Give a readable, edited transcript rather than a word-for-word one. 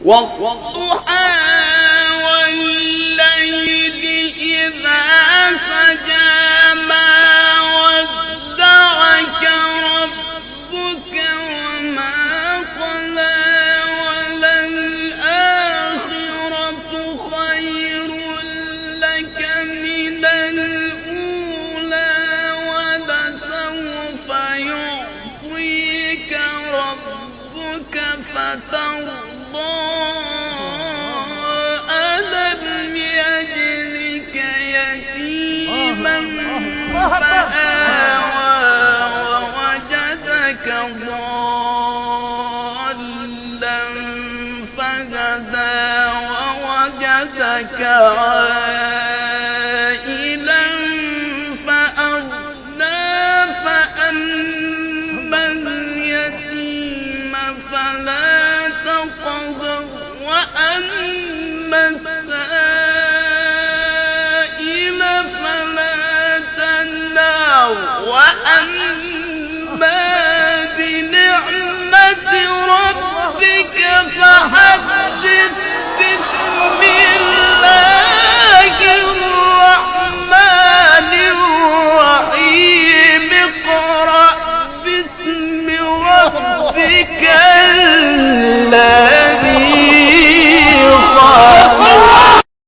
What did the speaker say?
والضحى والليل إذا سجى ما ودعك ربك وما قلى وللآخرة خير لك من الأولى ولسوف يعطيك ربك فترضى ألم يجدك يتيما فآوى ووجدك ضالا فهدى ووجدك عائلا فأغنى فأما اليتيم فلا تقهر وأما